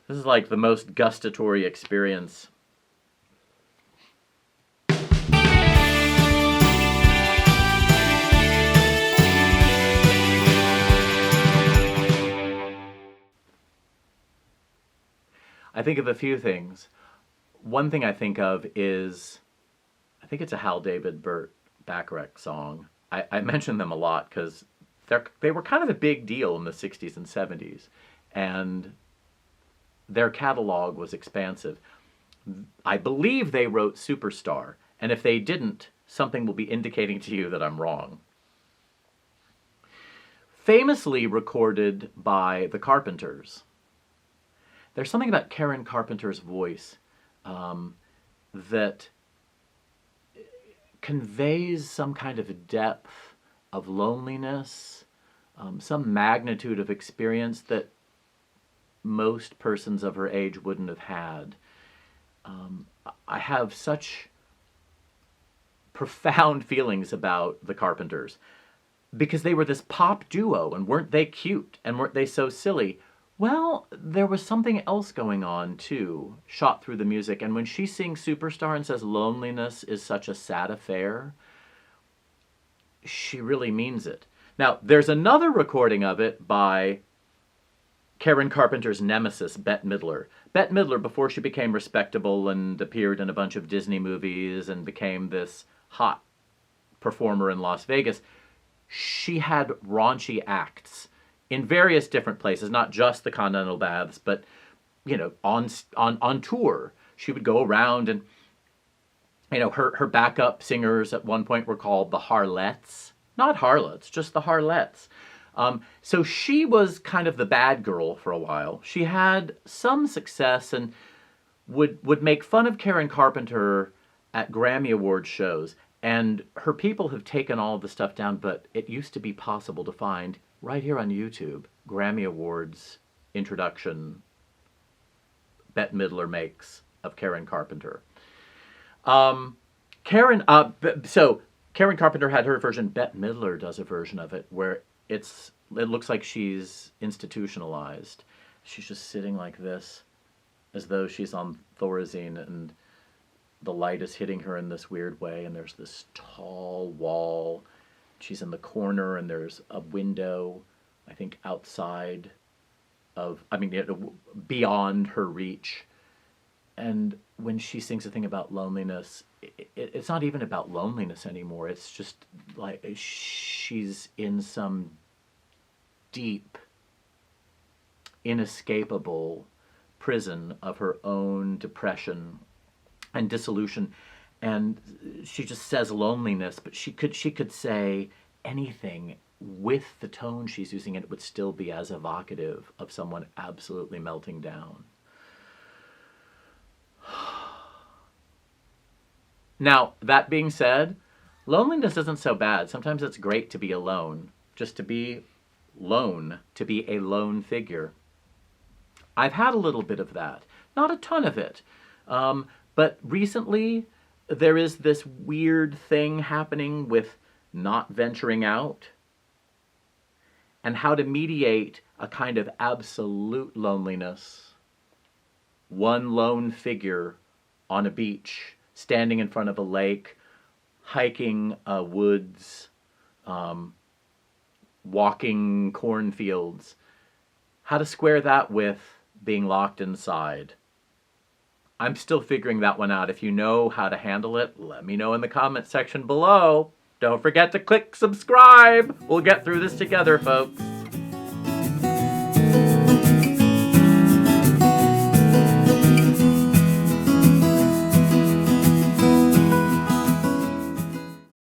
This is like the most gustatory experience. I think of a few things. One thing I think of is, I think it's a Hal David Burt Bacharach song. I mention them a lot because they were kind of a big deal in the 60s and 70s. And their catalog was expansive. I believe they wrote Superstar. And if they didn't, something will be indicating to you that I'm wrong. Famously recorded by the Carpenters. There's something about Karen Carpenter's voice that conveys some kind of depth of loneliness, some magnitude of experience that most persons of her age wouldn't have had. I have such profound feelings about the Carpenters because they were this pop duo, and weren't they cute, and weren't they so silly? Well, there was something else going on, too, shot through the music. And when she sings Superstar and says loneliness is such a sad affair, she really means it. Now, there's another recording of it by Karen Carpenter's nemesis, Bette Midler. Bette Midler, before she became respectable and appeared in a bunch of Disney movies and became this hot performer in Las Vegas, she had raunchy acts in various different places, not just the Continental Baths, but, you know, on tour. She would go around and, you know, her backup singers at one point were called the Harlettes. Not harlots, just the Harlettes. So she was kind of the bad girl for a while. She had some success and would make fun of Karen Carpenter at Grammy Award shows. And her people have taken all of the stuff down, but it used to be possible to find right here on YouTube, Grammy Awards introduction Bette Midler makes of Karen Carpenter. So Karen Carpenter had her version. Bette Midler does a version of it where it looks like she's institutionalized. She's just sitting like this, as though she's on Thorazine, and the light is hitting her in this weird way, and there's this tall wall. She's in the corner, and there's a window, I think, outside of, beyond her reach. And when she sings a thing about loneliness, it's not even about loneliness anymore. It's just like she's in some deep, inescapable prison of her own depression and dissolution. And she just says loneliness, but she could say anything with the tone she's using, and it would still be as evocative of someone absolutely melting down. Now, that being said, loneliness isn't so bad. Sometimes it's great to be alone, just to be lone, to be a lone figure. I've had a little bit of that. Not a ton of it. But recently, there is this weird thing happening with not venturing out and how to mediate a kind of absolute loneliness. One lone figure on a beach, standing in front of a lake, hiking woods, walking cornfields. How to square that with being locked inside. I'm still figuring that one out. If you know how to handle it, let me know in the comment section below. Don't forget to click subscribe. We'll get through this together, folks.